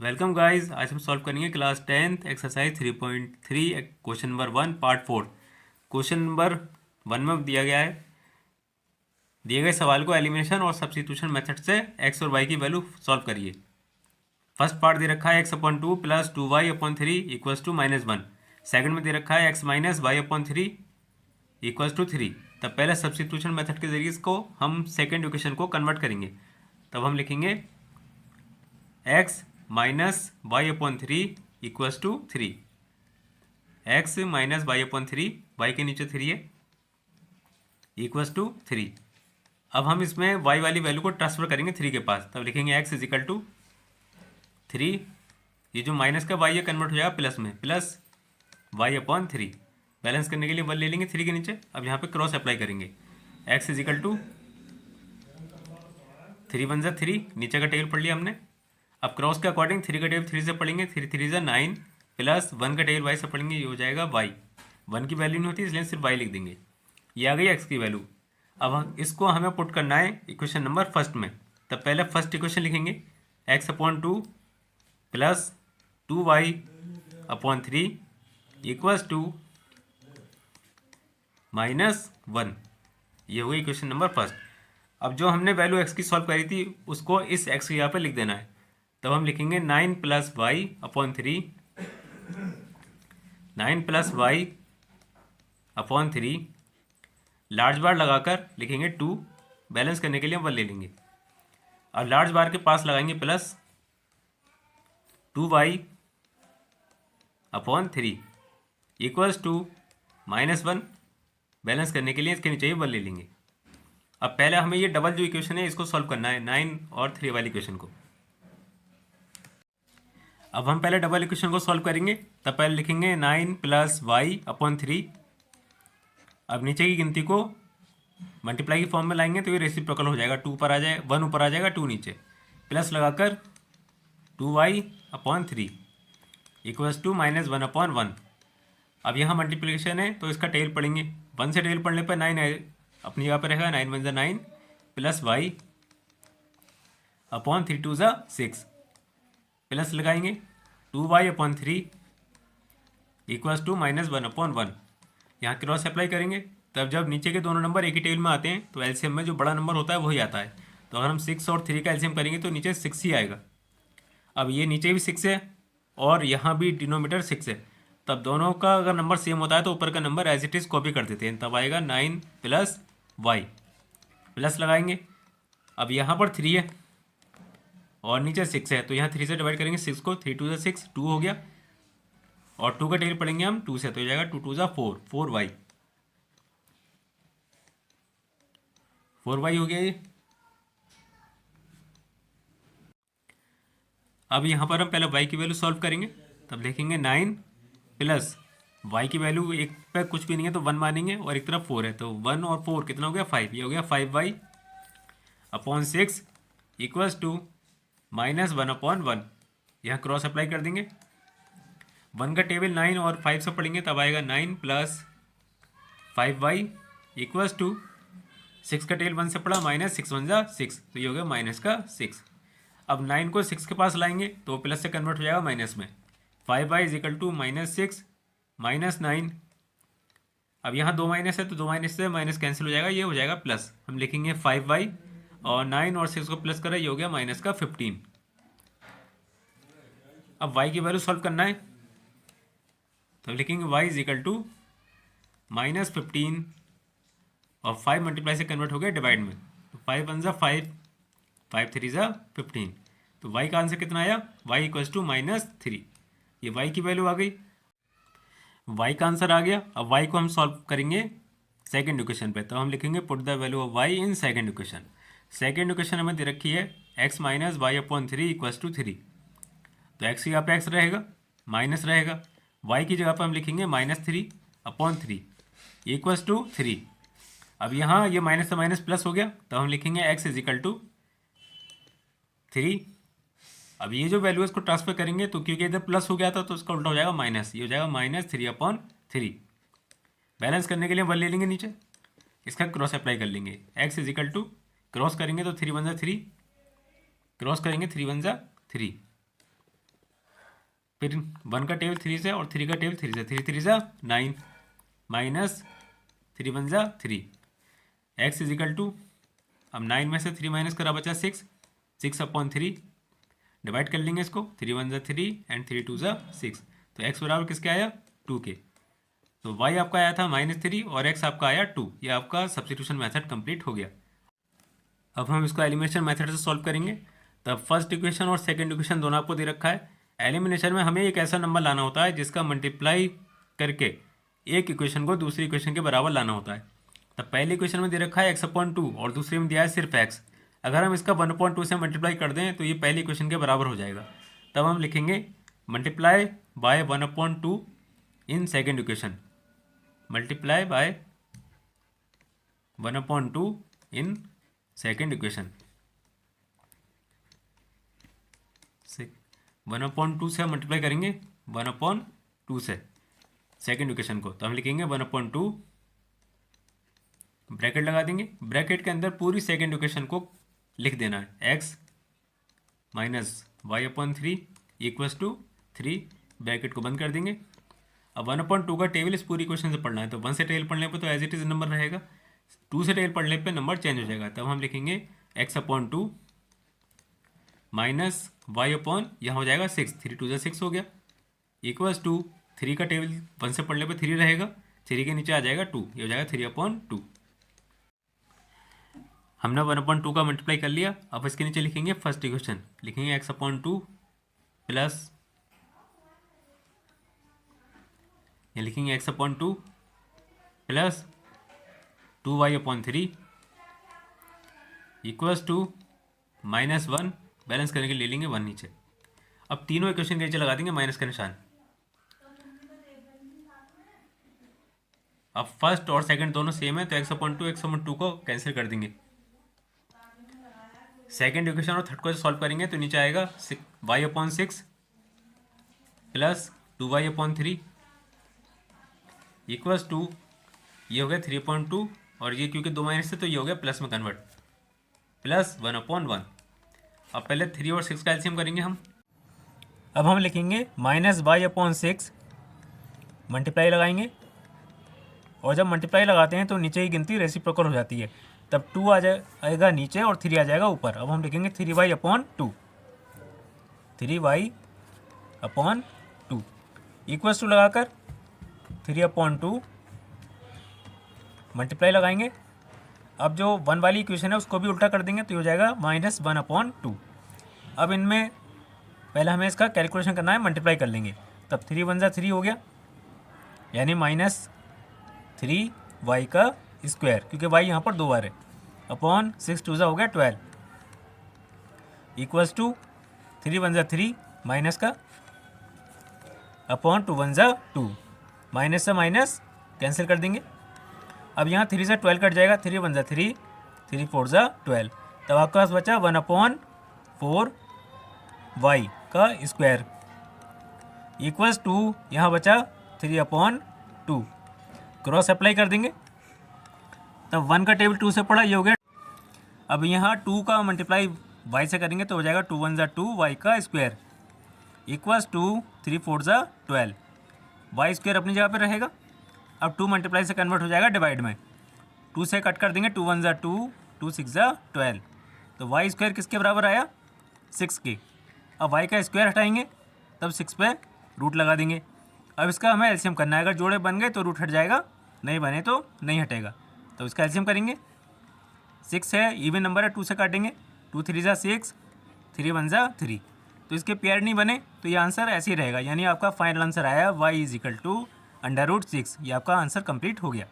Welcome guys. आज हम solve करेंगे class 10th exercise 3.3 question number 1 part 4। Question number 1 में दिया गया है, दिए गए सवाल को एलिमिनेशन और सब्स्टिट्यूशन मेथड से एक्स और वाई की वैल्यू सॉल्व करिए। फर्स्ट पार्ट दे रखा है x upon 2 plus 2y upon 3 equals to -1। Second में दे रखा है x minus y upon 3 equals to 3। तब पहले सब्स्टिट्यूशन मेथड के जरिए इसको हम सेकेंड इक्वेशन को कन्वर्ट करेंगे। तब हम लिखेंगे x minus y upon 3 equals to 3। X minus y upon 3, y के नीचे 3 है, इक्वल्स टू 3। अब हम इसमें वाई वाली वैल्यू को ट्रांसफर करेंगे 3 के पास। तब लिखेंगे एक्स इज इक्वल टू 3, ये जो माइनस का वाई है कन्वर्ट हो जाएगा प्लस में, प्लस वाई अपॉन 3। बैलेंस करने के लिए 1 ले लेंगे 3 के नीचे। अब यहाँ पे क्रॉस अप्लाई करेंगे, एक्स इज इक्वल टू 3 1 जा 3, नीचे का टेबल पढ़ लिया हमने। अब क्रॉस के अकॉर्डिंग 3 का टेबल 3 से पढ़ेंगे, 3 3 जा 9 प्लस 1 का टेबल वाई से पढ़ेंगे, ये हो जाएगा वाई। 1 की वैल्यू नहीं होती इसलिए सिर्फ वाई लिख देंगे। ये आ गई एक्स की वैल्यू। अब इसको हमें पुट करना है इक्वेशन नंबर फर्स्ट में। तब पहले फर्स्ट इक्वेशन लिखेंगे x upon 2 plus 2y upon 3 equals to -1। ये हो गई इक्वेशन नंबर फर्स्ट। अब जो हमने वैल्यू एक्स की सॉल्व करी थी उसको इस एक्स के यहाँ पे लिख देना है। तब हम लिखेंगे 9 plus y upon 3, 9 plus y upon 3, large bar लगाकर लिखेंगे 2, बैलेंस करने के लिए हम 1 ले लेंगे। और लार्ज बार के पास लगाएंगे plus 2y upon 3 equals to -1, balance करने के लिए इसके नीचे ही 1 ले लेंगे। अब पहले हमें ये डबल जो इक्वेशन है इसको सॉल्व करना है, 9 और 3 वाली इक्वेशन को। अब हम पहले डबल इक्वेशन को सॉल्व करेंगे। तब पहले लिखेंगे 9 प्लस वाई अपॉन 3। अब नीचे की गिनती को मल्टीप्लाई की फॉर्म में लाएंगे तो ये रेसिप्रोकल हो जाएगा, 2 ऊपर आ जाएगा, 1 ऊपर आ जाएगा, 2 नीचे, प्लस लगाकर 2y upon 3 equals to -1 upon 1। अब यहाँ मल्टीप्लिकेशन है तो इसका टेल पढ़ेंगे, 1 से टेल पढ़ने पर 9 है अपनी जगह पर रहेगा, 9 1 जा 9 प्लस वाई अपॉन 3 2 जा 6, प्लस लगाएंगे 2y upon 3 equals to -1 upon 1। यहाँ क्रॉस अप्लाई करेंगे। तब जब नीचे के दोनों नंबर एक ही टेबल में आते हैं तो एलसीएम में जो बड़ा नंबर होता है वही आता है। तो अगर हम 6 और 3 का एलसीएम करेंगे तो नीचे 6 ही आएगा। अब ये नीचे भी 6 है और यहाँ भी डिनोमीटर 6 है। तब दोनों का अगर नंबर सेम होता है तो ऊपर का number as it is copy कर देते हैं। तब आएगा 9 प्लस वाई, प्लस लगाएंगे। अब यहाँ पर 3 है और नीचे 6 है तो यहाँ 3 से डिवाइड करेंगे 6 को, 3 2 जा 6, 2 हो गया। और 2 का टेबल पढ़ेंगे हम 2 से तो हो जाएगा 2 2 जा 4, 4y, 4y हो गया ये। अब यहाँ पर हम पहले y की वैल्यू सॉल्व करेंगे। तब लिखेंगे 9 प्लस y की वैल्यू एक पे कुछ भी नहीं है तो 1 मानेंगे और एक तरफ 4 है तो 1 और 4 कितना हो गया 5, ये हो गया 5y upon 6 equals to -1 upon 1। यहाँ क्रॉस अप्लाई कर देंगे, 1 का टेबल 9 और 5 से पढ़ेंगे तब आएगा 9 प्लस 5y इक्वल्स टू 6 का टेबल 1 से पढ़ा, -6 1 जा 6 तो ये हो गया -6। अब 9 को 6 के पास लाएंगे तो प्लस से कन्वर्ट हो जाएगा माइनस में, 5y इज इक्वल टू -6 -9। अब यहाँ 2 माइनस है तो 2 माइनस से माइनस कैंसिल हो जाएगा, ये हो जाएगा प्लस। हम लिखेंगे 5y और 9 और 6 को प्लस करें, ये हो गया -15। अब y की वैल्यू सॉल्व करना है तो लिखेंगे y इज इक्वल टू -15 और 5 मल्टीप्लाई से कन्वर्ट हो गया डिवाइड में, तो 5 1 जा 5, 5 3 जा 15। तो y का आंसर कितना आया, y इक्वल्स टू -3। ये y की वैल्यू आ गई, y का आंसर आ गया। अब y को हम सॉल्व करेंगे सेकंड इक्वेशन पे। तो हम लिखेंगे put the value of y in second equation. Second equation हमें दे रखी है x minus y upon 3 equals to 3। तो x की जगह पे x रहेगा, माइनस रहेगा, y की जगह पर हम लिखेंगे -3 अपॉन 3 इक्वल्स टू 3। अब यहाँ ये माइनस से माइनस प्लस हो गया तो हम लिखेंगे x इज इक्वल टू 3। अब ये जो वैल्यू है इसको ट्रांसफर करेंगे तो क्योंकि इधर प्लस हो गया था तो इसका उल्टा हो जाएगा माइनस, ये हो जाएगा -3 अपॉन 3। बैलेंस करने के लिए 1 ले लेंगे नीचे, इसका क्रॉस अप्लाई कर लेंगे, x is equal to cross करेंगे तो 3 1 जा 3, क्रॉस करेंगे 3 1 जा 3, फिर 1 का टेबल 3 से और 3 का टेबल 3 से, 3 3 ज़ा 9 माइनस 3 1 ज़ा 3 एक्स इज इक्वल टू, अब 9 में से 3 माइनस करा बचा 6/3 डिवाइड कर लेंगे इसको, 3 1 ज़ा 3 एंड 3 2 ज़ा 6, तो x बराबर किसके आया 2 के। तो y आपका आया था -3 और x आपका आया 2। ये आपका सब्स्टिट्यूशन मेथड कंप्लीट हो गया। अब हम इसको एलिमिनेशन मेथड से सॉल्व करेंगे। तब फर्स्ट इक्वेशन और सेकंड इक्वेशन दोनों आपको दे रखा है। एलिमिनेशन में हमें एक ऐसा नंबर लाना होता है जिसका मल्टीप्लाई करके एक इक्वेशन को दूसरी इक्वेशन के बराबर लाना होता है। तब पहली इक्वेशन में दे रखा है x/2 और दूसरी में दिया है सिर्फ x। अगर हम इसका 1/2 से मल्टीप्लाई कर दें तो ये पहली इक्वेशन के बराबर हो जाएगा। तब हम लिखेंगे multiply by 1/2 in second equation, multiply by 1/2 in second equation. 1/2 से हम मल्टीप्लाई करेंगे 1/2 से सेकेंड इक्वेशन को, तो हम लिखेंगे 1/2 ब्रैकेट लगा देंगे। ब्रैकेट के अंदर पूरी सेकेंड इक्वेशन को लिख देना है, x minus y/3 equals to 3, bracket को बंद कर देंगे। अब 1/2 का टेबल इस पूरी इक्वेशन से पढ़ना है, तो 1 से टेबल पढ़ने पे तो एज इट इज़ नंबर रहेगा, 2 से टेबल पढ़ने पे नंबर चेंज हो जाएगा। तब हम लिखेंगे x/2 माइनस y/, यहाँ हो जाएगा 6, 3 2 6 हो गया, इक्वल्स टू 3 का टेबल 1 से पढ़ने पे 3 रहेगा, 3 के नीचे आ जाएगा 2, ये हो जाएगा 3/2। हमने 1/2 का मल्टीप्लाई कर लिया। अब इसके नीचे लिखेंगे फर्स्ट इक्वेशन, लिखेंगे x/2 प्लस, ये लिखेंगे x/2 plus 2y/3 equals to -1, balance करने के लिए ले लेंगे 1 नीचे। अब तीनों इक्वेशन के नीचे लगा देंगे माइनस का निशान। अब फर्स्ट और सेकंड दोनों सेम है, तो x/2 को कैंसिल कर देंगे। सेकंड इक्वेशन और थर्ड को सॉल्व करेंगे तो नीचे आएगा y/6 plus 2y/3 equals to, ये हो गया 3/2 और ये क्योंकि 2 माइनस है तो ये हो गया प्लस में कन्वर्ट, प्लस 1/1। अब पहले 3 और 6 का एलसीएम करेंगे हम। अब हम लिखेंगे -y/6 मल्टीप्लाई लगाएंगे, और जब मल्टीप्लाई लगाते हैं तो नीचे की गिनती रेसिप्रोकल हो जाती है, तब 2 आएगा नीचे और 3 आ जाएगा ऊपर। अब हम लिखेंगे 3y/2, 3y/2 इक्वल्स टू लगाकर 3/2 मल्टीप्लाई लगाएंगे। अब जो 1 वाली इक्वेशन है उसको भी उल्टा कर देंगे, तो हो जाएगा -1/2। अब इनमें पहले हमें इसका कैलकुलेशन करना है, मल्टीप्लाई कर लेंगे। तब 3 1 ज़ा 3 हो गया, यानी -3y का स्क्वायर, क्योंकि y यहाँ पर 2 बार है, अपॉन 6 2 ज़ा हो गया 12 इक्वल्स टू 3 1 ज़ा 3 माइनस का अपॉन 2 1 ज़ा 2, माइनस से माइनस कैंसिल कर देंगे। अब यहाँ 3 से 12 कट जाएगा, 3 1 ज़ा 3, 3 4 ज़ा 12, तब आपके पास बचा 1/4y का स्क्वायर इक्वल्स टू, यहाँ बचा 3/2, क्रॉस अप्लाई कर देंगे। तब 1 का टेबल 2 से पड़ा, ये हो गया। अब यहाँ 2 का मल्टीप्लाई y से करेंगे तो हो जाएगा 2 1 ज़ा 2y का स्क्वायर इक्वल्स टू 3 4 ज़ा 12, y स्क्वायर अपनी जगह पे रहेगा। अब 2 मल्टीप्लाई से कन्वर्ट हो जाएगा डिवाइड में, 2 से कट कर देंगे, 2 1 ज़ा 2, 2 6 ज़ा 12, तो y स्क्वायर किसके बराबर आया 6 के। अब y का स्क्वायर हटाएंगे, तब 6 पे रूट लगा देंगे। अब इसका हमें एलसीएम करना है, अगर जोड़े बन गए तो रूट हट जाएगा, नहीं बने तो नहीं हटेगा। तो इसका एलसीएम करेंगे, 6 है इवन नंबर है, 2 से काटेंगे, 2 3 ज़ा 6, 3 1 ज़ा 3, तो इसके पेयर नहीं बने तो ये आंसर ऐसे ही रहेगा। यानी आपका फाइनल आंसर आया y = √6। ये आपका आंसर कंप्लीट हो गया।